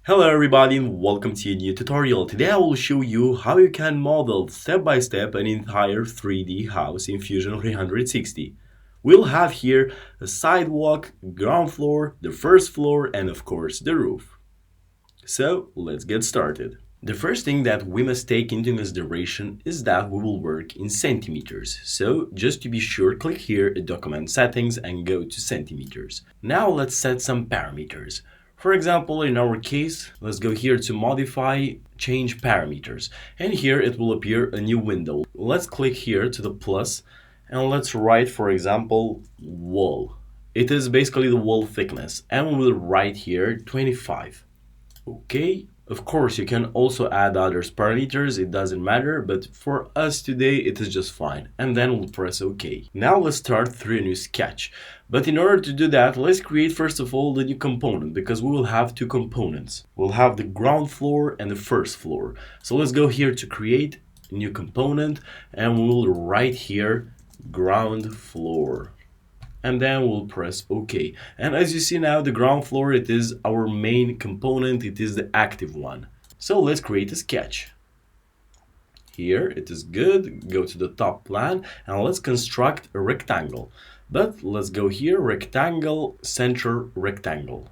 Hello everybody and welcome to a new tutorial. Today I will show you how you can model step by step an entire 3D house in Fusion 360. We'll have here a sidewalk, ground floor, the first floor and of course the roof. So let's get started. The first thing that we must take into consideration is that we will work in centimeters. So just to be sure, click here at Document Settings and go to centimeters. Now let's set some parameters. For example, in our case, let's go here to Modify, Change Parameters. And here it will appear a new window. Let's click here to the plus and let's write, for example, wall. It is basically the wall thickness and we will write here 25. Okay, of course you can also add other parameters, it doesn't matter, but for us today it is just fine. And then we'll press OK. Now let's start through a new sketch. But in order to do that, let's create first of all the new component, because we will have two components. We'll have the ground floor and the first floor. So let's go here to create a new component and we'll write here ground floor. And then we'll press OK. And as you see now, the ground floor, it is our main component, it is the active one. So let's create a sketch. Here it is good, go to the top plan and let's construct a rectangle. But let's go here, rectangle, center, rectangle.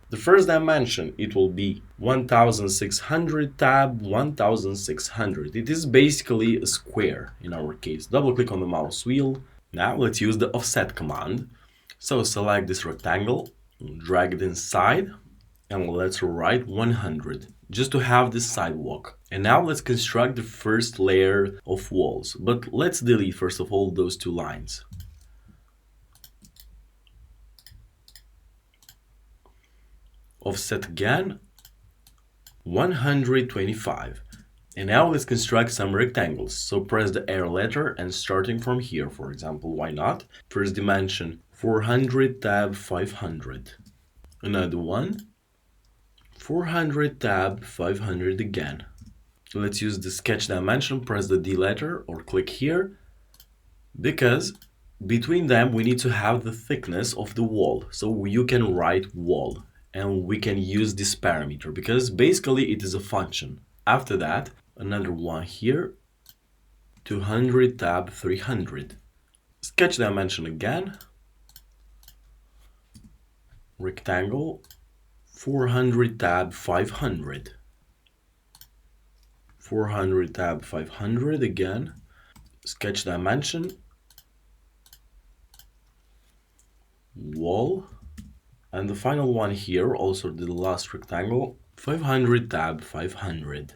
The first dimension, it will be 1600 tab 1600. It is basically a square in our case. Double click on the mouse wheel. Now let's use the offset command. So select this rectangle, drag it inside, and let's write 100, just to have this sidewalk. And now let's construct the first layer of walls, but let's delete first of all those two lines. Offset again, 125. And now let's construct some rectangles. So press the arrow letter and starting from here, for example, why not? First dimension, 400 tab 500. Another one, 400 tab 500 again. Let's use the sketch dimension, press the D letter or click here, because between them we need to have the thickness of the wall. So you can write wall and we can use this parameter because basically it is a function. After that, another one here, 200 tab 300. Sketch dimension again, rectangle, 400 tab 500. 400 tab 500 again, sketch dimension, wall, and the final one here, also the last rectangle, 500 tab 500.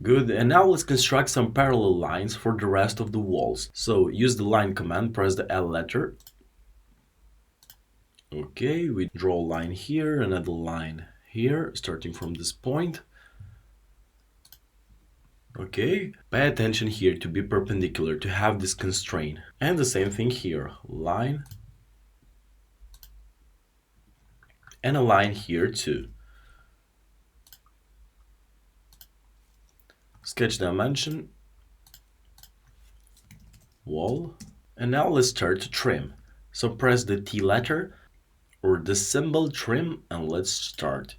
Good, and now let's construct some parallel lines for the rest of the walls. So use the line command, press the L letter. Okay, we draw a line here, another line here, starting from this point. Okay, pay attention here to be perpendicular, to have this constraint. And the same thing here, line. And a line here too. Sketch dimension, wall, and now let's start to trim. So press the T letter or the symbol trim and let's start.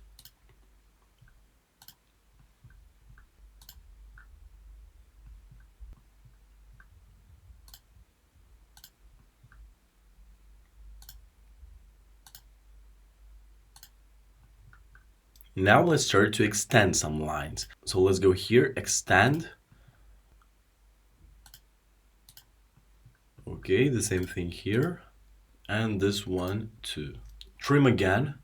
Now let's start to extend some lines. So let's go here, extend. Okay, the same thing here. And this one too. Trim again.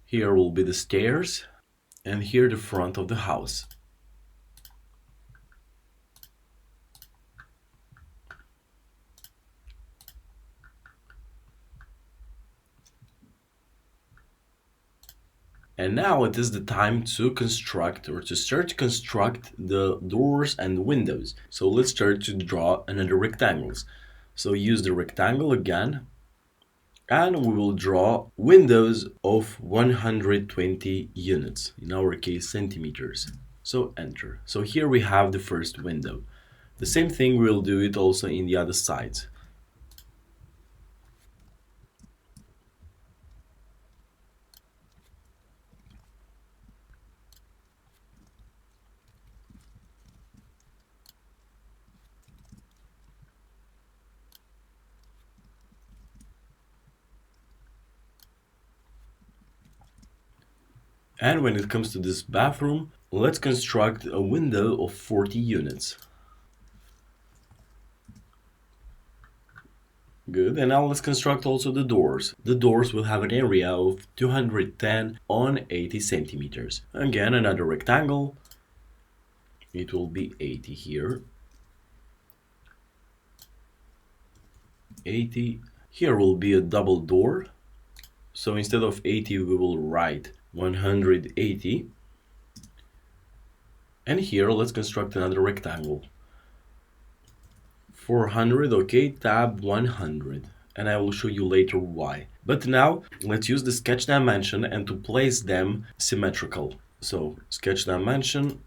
Here will be the stairs. And here the front of the house. And now it is the time to construct or to start to construct the doors and windows. So let's start to draw another rectangles. So use the rectangle again and we will draw windows of 120 units, in our case centimeters. So enter. So here we have the first window. The same thing we'll do it also in the other sides. And when it comes to this bathroom, let's construct a window of 40 units. Good, and now let's construct also the doors. The doors will have an area of 210 on 80 centimeters. Again, another rectangle. It will be 80 here. 80. Here will be a double door. So instead of 80, we will write 180. And here, let's construct another rectangle. 400, okay, tab 100. And I will show you later why. But now, let's use the sketch dimension and to place them symmetrical. So, sketch dimension.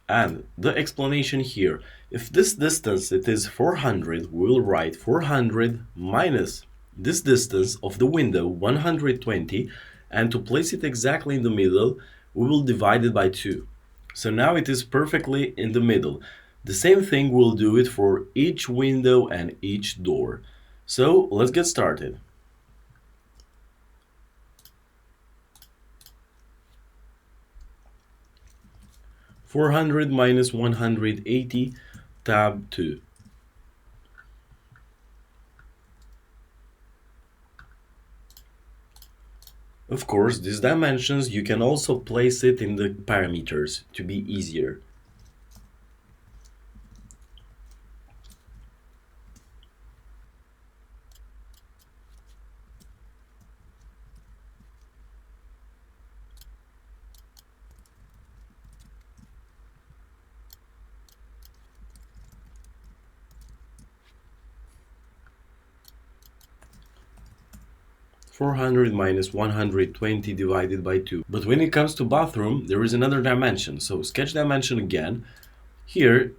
And the explanation here, if this distance it is 400, we will write 400 minus this distance of the window 120, and to place it exactly in the middle, we will divide it by 2. So now it is perfectly in the middle. The same thing we'll do it for each window and each door. So let's get started. (400 minus 180, tab 2). Of course, these dimensions you can also place it in the parameters to be easier. (400 minus 120 divided by 2). But when it comes to bathroom, there is another dimension. So sketch dimension again. Here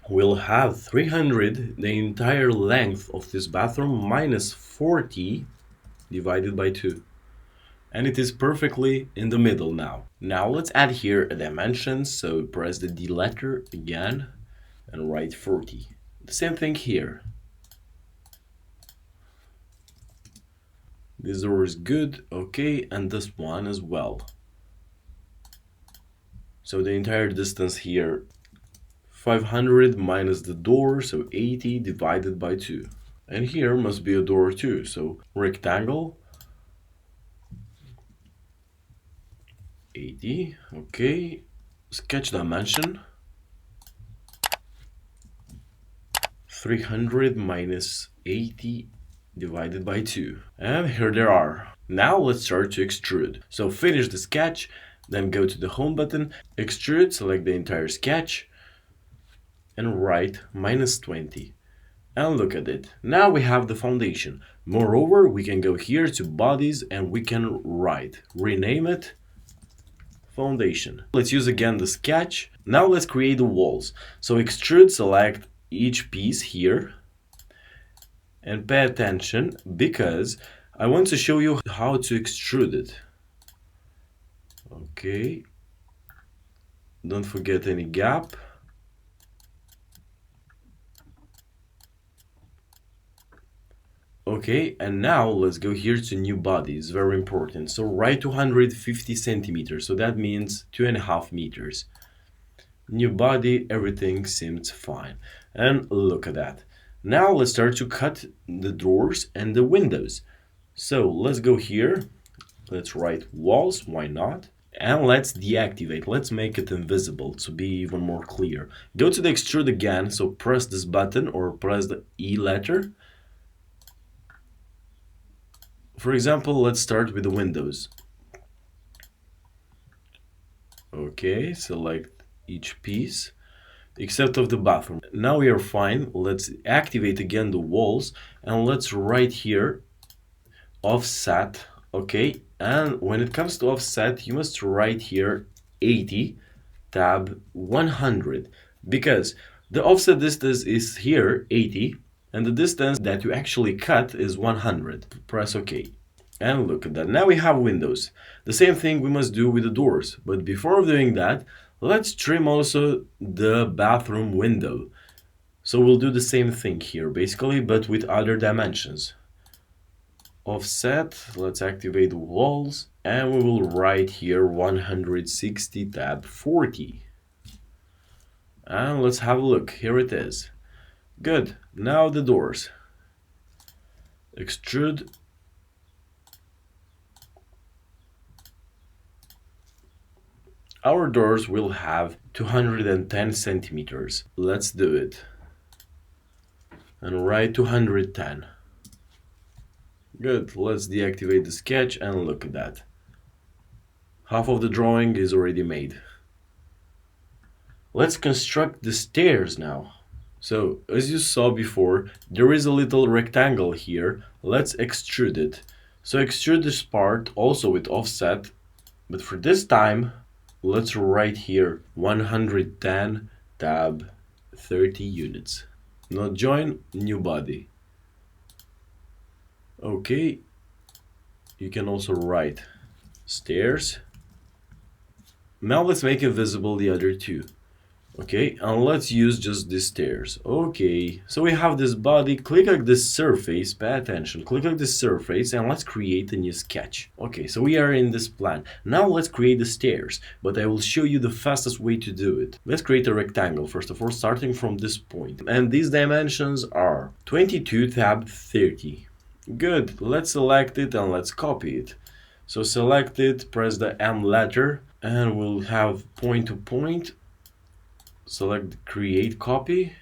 we'll have 300, the entire length of this bathroom, minus 40 divided by 2. And it is perfectly in the middle now. Now let's add here a dimension. So press the D letter again and write 40. The same thing here. This door is good, okay, and this one as well. So the entire distance here, 500 minus the door, so 80 divided by 2. And here must be a door too, so rectangle, 80, okay, sketch dimension, 300 minus 80 divided by 2. And here they are. Now let's start to extrude. So finish the sketch, then go to the home button, extrude, select the entire sketch, and write minus 20. And look at it. Now we have the foundation. Moreover, we can go here to bodies and we can write, rename it, foundation. Let's use again the sketch. Now let's create the walls. So extrude, select each piece here, and pay attention because I want to show you how to extrude it. Okay, don't forget any gap. Okay, and now let's go here to new body. It's very important. So write 250 centimeters, so that means 2.5 meters. New body, everything seems fine. And look at that. Now let's start to cut the doors and the windows. So let's go here, let's write walls, why not? And let's deactivate, let's make it invisible to be even more clear. Go to the extrude again, so press this button or press the E letter. For example, let's start with the windows. Okay, select each piece. Except of the bathroom. Now we are fine. Let's activate again the walls and let's write here offset. Okay, and when it comes to offset, you must write here 80 tab 100 because the offset distance is here 80 and the distance that you actually cut is 100. Press OK. And look at that. Now we have windows. The same thing we must do with the doors. But before doing that, let's trim also the bathroom window. So we'll do the same thing here, basically, but with other dimensions. Offset, let's activate the walls, And we will write here 160 tab 40. And let's have a look. Here it is. Good. Now the doors. Extrude. Our doors will have 210 centimeters. Let's do it. And write 210. Good. Let's deactivate the sketch and look at that. Half of the drawing is already made. Let's construct the stairs now. So, as you saw before, there is a little rectangle here. Let's extrude it. So extrude this part also with offset, but for this time, let's write here 110 tab 30 units. Not join, new body. Okay, you can also write stairs. Now let's make invisible the other two. Okay, and let's use just these stairs. Okay, so we have this body. Click on this surface, pay attention, click on this surface and let's create a new sketch. Okay, so we are in this plan. Now let's create the stairs, but I will show you the fastest way to do it. Let's create a rectangle, first of all, starting from this point. And these dimensions are 22 tab 30. Good, let's select it and let's copy it. So select it, press the M letter, and we'll have point to point. Select create copy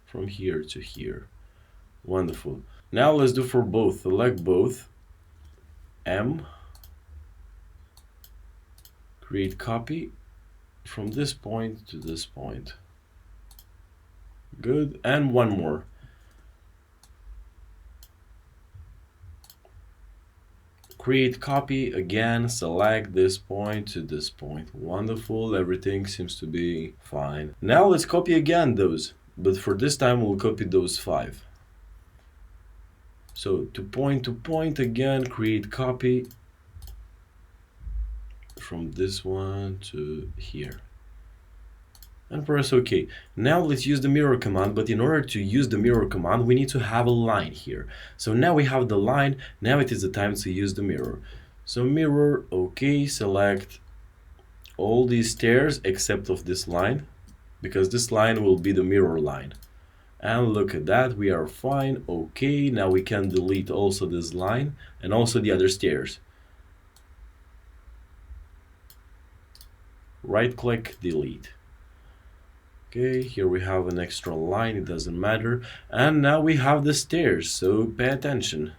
from here to here. Wonderful. Now let's do for both. Select both. M. Create copy from this point to this point. Good. And one more. Create copy again, select this point to this point. Wonderful, everything seems to be fine. Now let's copy again those, but for this time we'll copy those 5. So to point again, create copy from this one to here. And press OK. Now let's use the mirror command, but in order to use the mirror command, we need to have a line here. So now we have the line, now it is the time to use the mirror. So mirror, OK, select all these stairs except of this line, because this line will be the mirror line. And look at that, we are fine, OK. Now we can delete also this line and also the other stairs. Right click, delete. Okay, here we have an extra line, it doesn't matter. And now we have the stairs, so pay attention.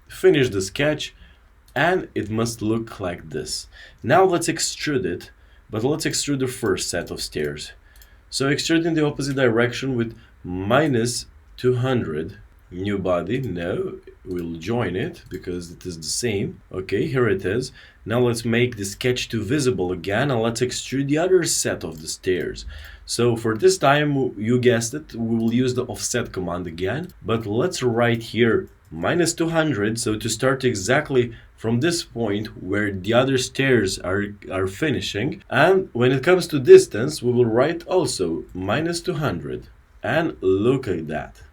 Finish the sketch, and it must look like this. Now let's extrude it, but let's extrude the first set of stairs. So extrude in the opposite direction with minus 200. New body, no, we'll join it because it is the same. Okay, here it is. Now let's make the sketch to visible again, and let's extrude the other set of the stairs. So for this time, you guessed it, we will use the offset command again, but let's write here minus 200, so to start exactly from this point where the other stairs are finishing. And when it comes to distance, we will write also minus 200. And look at that.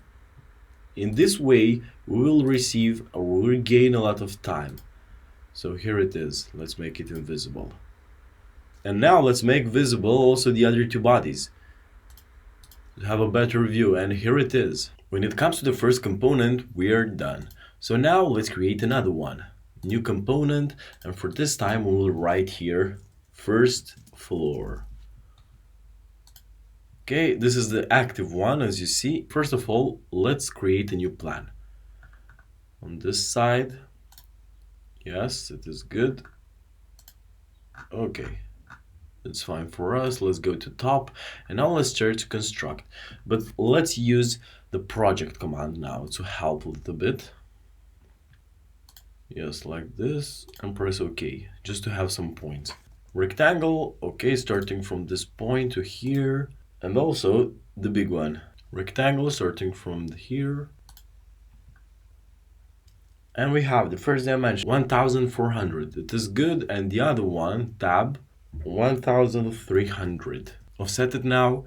In this way, we will receive or we will gain a lot of time. So here it is. Let's make it invisible. And now let's make visible also the other two bodies. Have a better view, and here it is. When it comes to the first component, we are done. So now let's create another one. New component, and for this time we will write here first floor. Okay, this is the active one, as you see. First of all, let's create a new plan. On this side, yes, it is good. Okay, it's fine for us. Let's go to top, and now let's start to construct. But let's use the project command now to help a little bit. Yes, like this, and press OK, just to have some points. Rectangle, okay, starting from this point to here. And also the big one, rectangle starting from here. And we have the first dimension, 1400. It is good. And the other one, tab, 1300. Offset it now,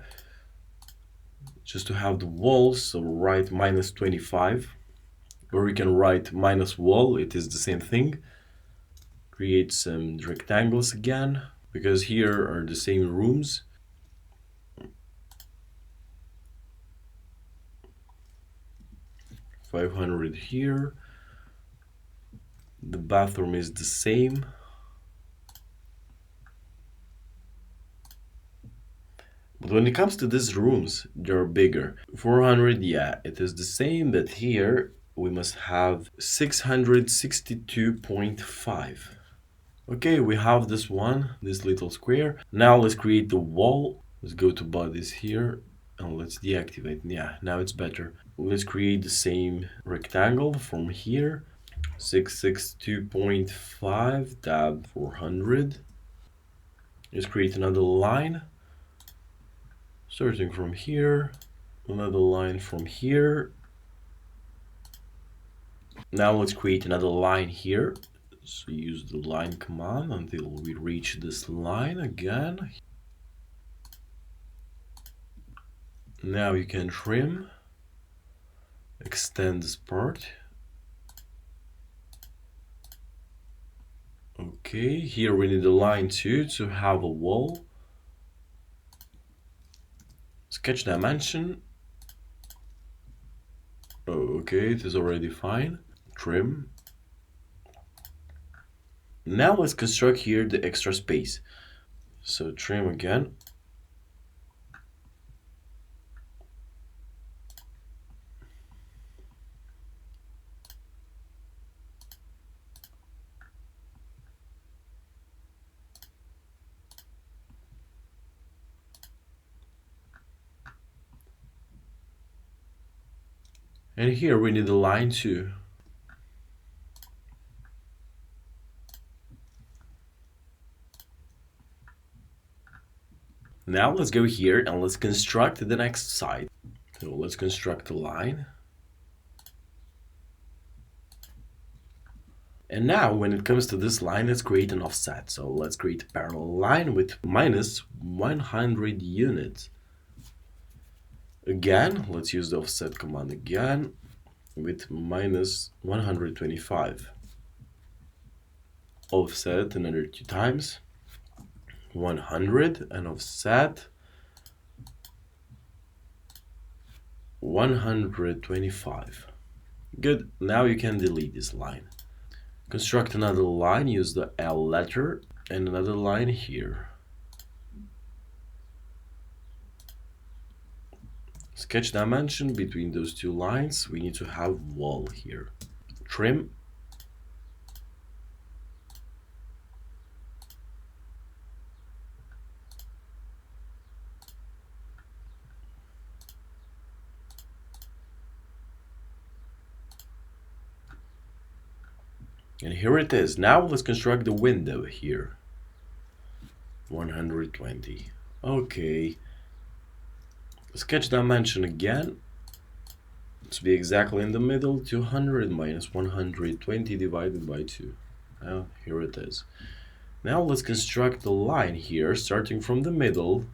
just to have the walls. So write minus 25. Or we can write minus wall, it is the same thing. create some rectangles again, because here are the same rooms. $500 here. The bathroom is the same. But when it comes to these rooms, they're bigger. 400, yeah, it is the same, but here we must have 662.5. Okay, we have this one, this little square. Now let's create the wall. Let's go to bodies here and let's deactivate. Yeah, now it's better. Let's create the same rectangle from here. 662.5, tab 400. Let's create another line. Starting from here, another line from here. Now let's create another line here. So use the line command until we reach this line again. Now you can trim, extend this part. Okay, here we need a line too to have a wall. Sketch dimension. Oh, okay, it is already fine. Trim. Now let's construct here the extra space. So trim again. And here we need a line too. Now let's go here and let's construct the next side. So let's construct a line. And now when it comes to this line, let's create an offset. So let's create a parallel line with minus 100 units. Again, let's use the offset command again with minus 125. Offset another 2 times. 100 and offset 125. Good. Now you can delete this line. Construct another line, use the L letter, and another line here. Sketch dimension between those two lines. We need to have wall here. Trim. And here it is. Now let's construct the window here. 120. Okay. Sketch dimension again. To be exactly in the middle, 200 minus 120 divided by 2. Now here it is. Now let's construct the line here, starting from the middle.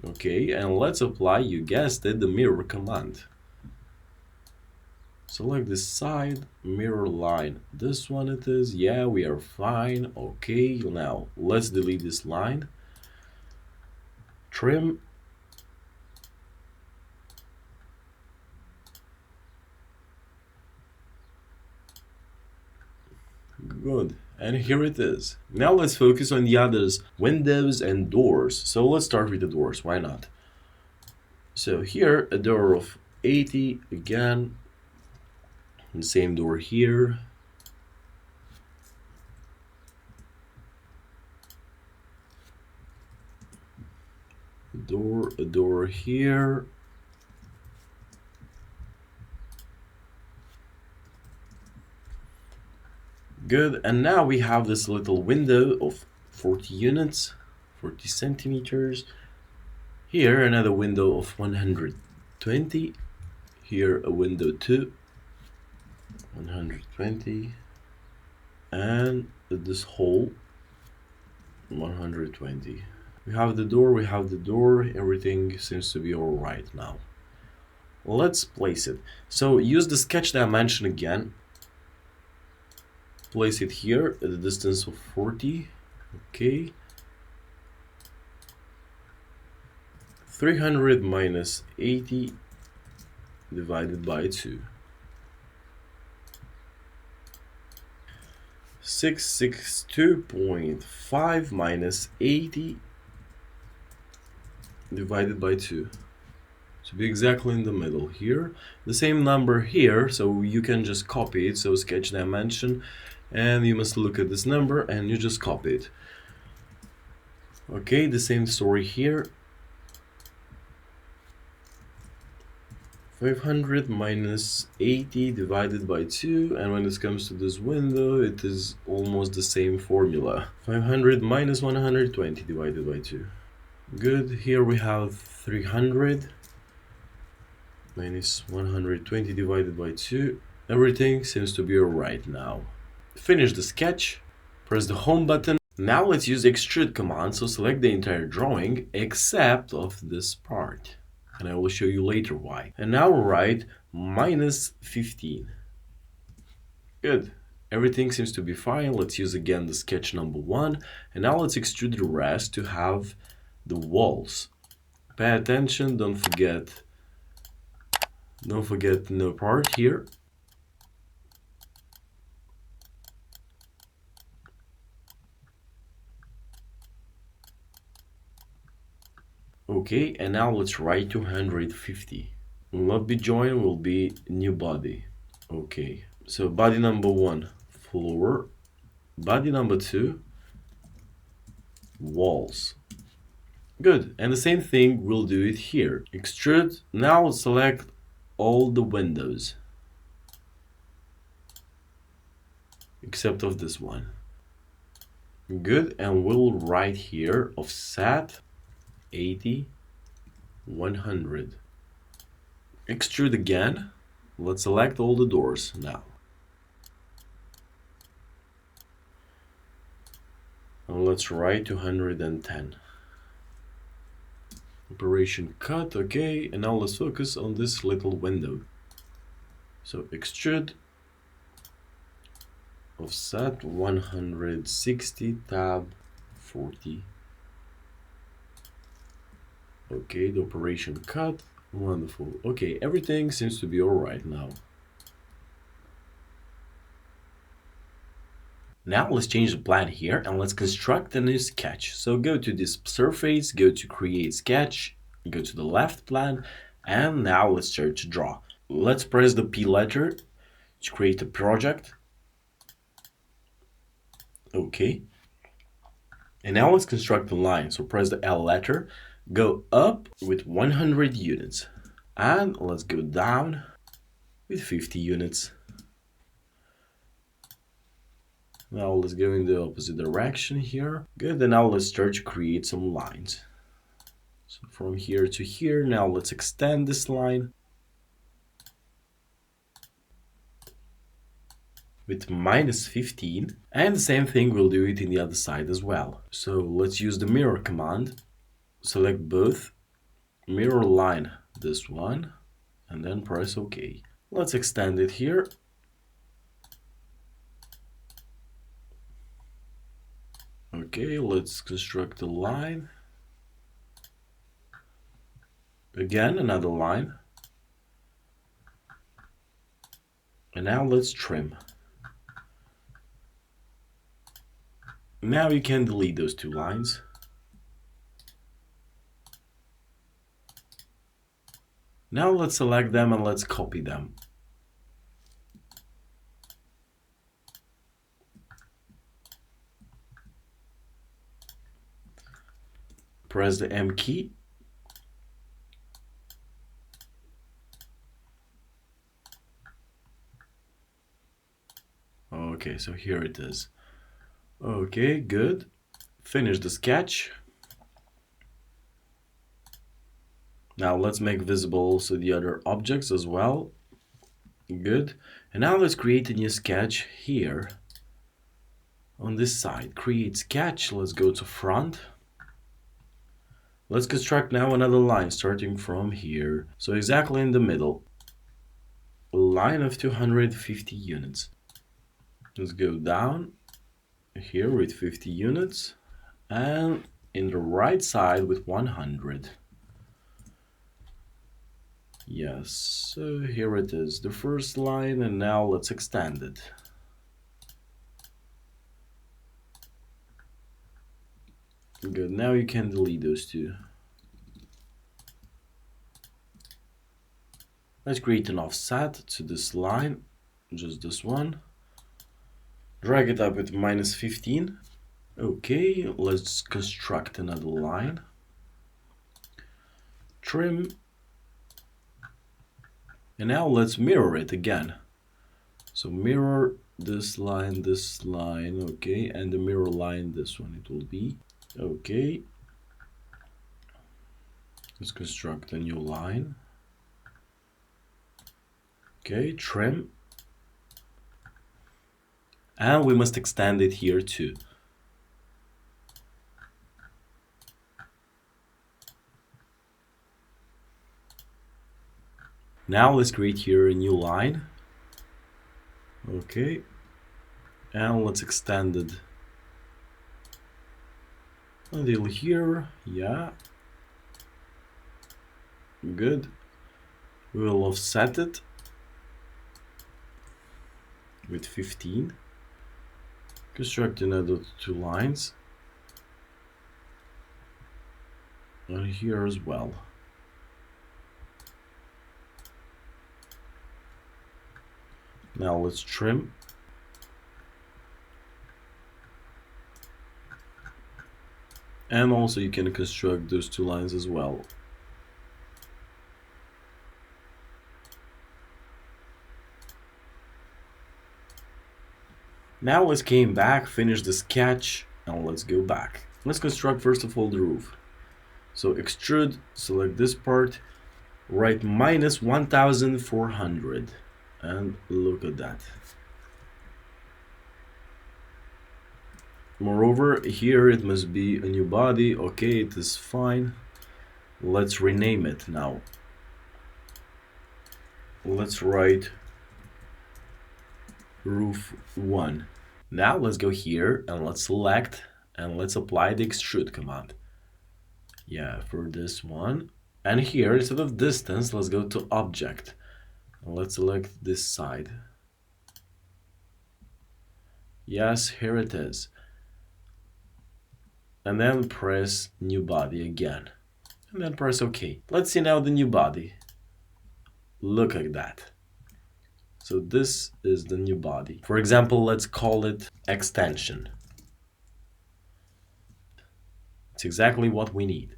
Okay, and let's apply, you guessed it, the mirror command. Select this side, mirror line. This one it is. Yeah, we are fine. Okay, now let's delete this line. Trim. Good. And here it is. Now let's focus on the others, windows and doors. So let's start with the doors. Why not? So here, a door of 80 again. The same door here. A door here. Good, and now we have this little window of 40 units, 40 centimeters. Here another window of 120. Here a window too. 120, and this hole 120. We have the door, everything seems to be all right now. Let's place it. So use the sketch dimension again. place it here at a distance of 40. Okay. 300 minus 80 divided by 2. 662.5 minus 80 divided by 2. To be exactly in the middle here. The same number here, so you can just copy it. So sketch dimension, and you must look at this number and you just copy it. Okay, the same story here. 500 minus 80 divided by 2, and when it comes to this window, it is almost the same formula. 500 minus 120 divided by 2. Good. Here we have 300 minus 120 divided by 2. Everything seems to be alright now. Finish the sketch. Press the home button. Now let's use the extrude command, so select the entire drawing except of this part. And I will show you later why. And now write minus 15. Good. Everything seems to be fine. Let's use again the sketch number 1. And now let's extrude the rest to have the walls. Pay attention, don't forget no part here. Okay, and now let's write 250. Will not be join, will be new body. Okay, so body number 1, floor. Body number 2, walls. Good, and the same thing, we'll do it here. Extrude, now select all the windows. Except of this one. Good, and we'll write here offset 80, 100. Extrude again. Let's select all the doors now. And let's write 210. Operation cut, okay, and now let's focus on this little window. So extrude, offset 160, tab 40. Okay, the operation cut, wonderful. Okay, everything seems to be alright now. Now let's change the plan here and let's construct a new sketch. So go to this surface, go to create sketch, go to the left plan, and now let's start to draw. Let's press the P letter to create a project. Okay. And now let's construct a line. So press the L letter, go up with 100 units, and let's go down with 50 units. Now let's go in the opposite direction here. Good, and now let's start to create some lines. So from here to here, now let's extend this line with minus 15, and the same thing we'll do it in the other side as well. So let's use the mirror command. Select both, mirror line this one, and then press OK. Let's extend it here. Okay, let's construct a line. Again, another line. And now let's trim. Now you can delete those two lines. Now let's select them and let's copy them. Press the M key. Okay, so here it is. Okay, good. Finish the sketch. Now let's make visible also the other objects as well. Good. And now let's create a new sketch here on this side. Create sketch. Let's go to front. Let's construct now another line starting from here. So exactly in the middle. A line of 250 units. Let's go down here with 50 units and in the right side with 100. Yes, so here it is, the first line, and now let's extend it. Good, now you can delete those two. Let's create an offset to this line, just this one. Drag it up with -15. Okay, let's construct another line. Trim. And now let's mirror it again. So mirror this line, okay, and the mirror line, this one it will be. Okay. Let's construct a new line. Okay, trim. And we must extend it here too. Now let's create here a new line. Okay. And let's extend it until here. Yeah. Good. We will offset it with 15. Construct another two lines. And here as well. Now let's trim. And also you can construct those two lines as well. Now let's came back, finish the sketch, and let's go back. Let's construct first of all the roof. So extrude, select this part, write -1400, and look at that. Moreover, here it must be a new body. Okay, it is fine. Let's rename it now. Let's write roof 1. Now let's go here and let's select and let's apply the extrude command. Yeah, for this one. And here, instead of distance, let's go to object. And let's select this side. Yes, here it is. And then press new body again. And then press OK. Let's see now the new body. Look at that. So this is the new body. For example, let's call it extension. It's exactly what we need.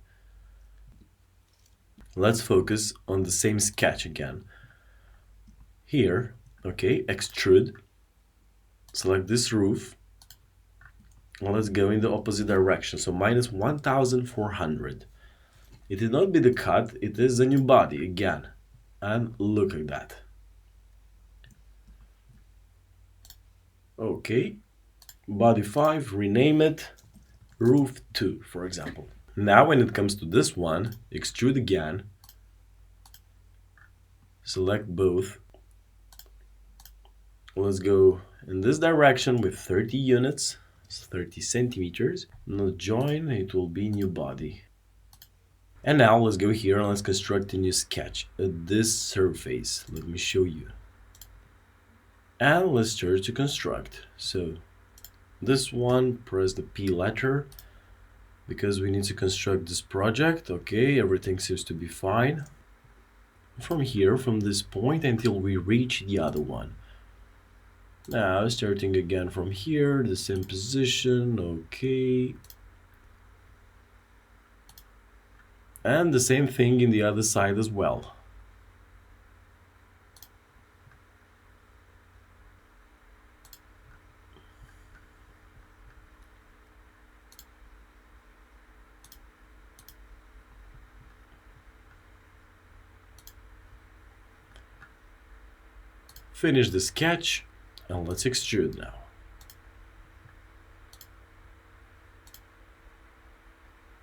Let's focus on the same sketch again. Here, okay, extrude. Select this roof. And let's go in the opposite direction. So -1400. It did not be the cut, it is a new body again. And look at that. Okay, body 5, rename it roof 2, for example. Now when it comes to this one, extrude again, select both. Let's go in this direction with 30 units, 30 centimeters. Now join, it will be new body. And now let's go here and let's construct a new sketch at this surface. Let me show you. And let's start to construct. So this one, press the P letter because we need to construct this project. Okay, everything seems to be fine. From here, from this point until we reach the other one. Now starting again from here, the same position. Okay. And the same thing in the other side as well. Finish the sketch and let's extrude now.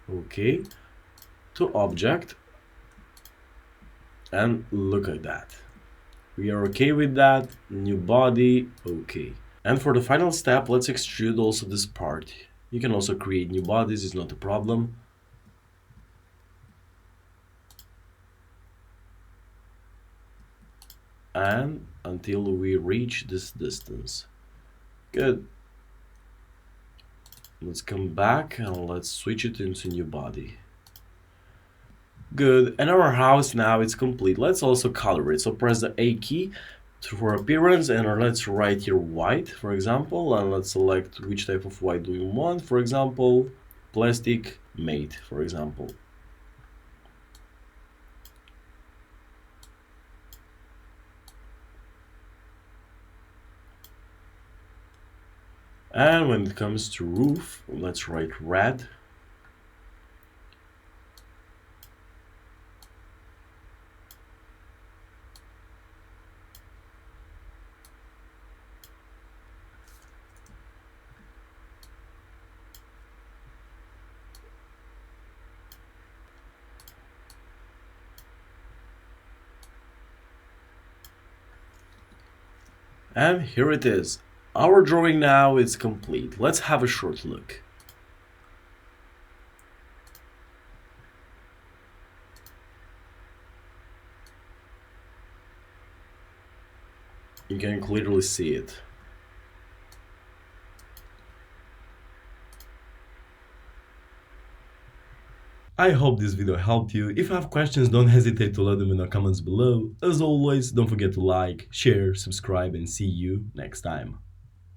Okay, to object, and look at that. We are okay with that. New body, okay. And for the final step, let's extrude also this part. You can also create new bodies, it's not a problem. And until we reach this distance. Good. Let's come back and let's switch it into new body. Good, and our house now is complete. Let's also color it. So press the A key for appearance, and let's write here white, for example, and let's select which type of white do we want. For example, plastic matte, for example. And when it comes to roof, let's write red. And here it is. Our drawing now is complete. Let's have a short look. You can clearly see it. I hope this video helped you. If you have questions, don't hesitate to let them in the comments below. As always, don't forget to like, share, subscribe, and see you next time.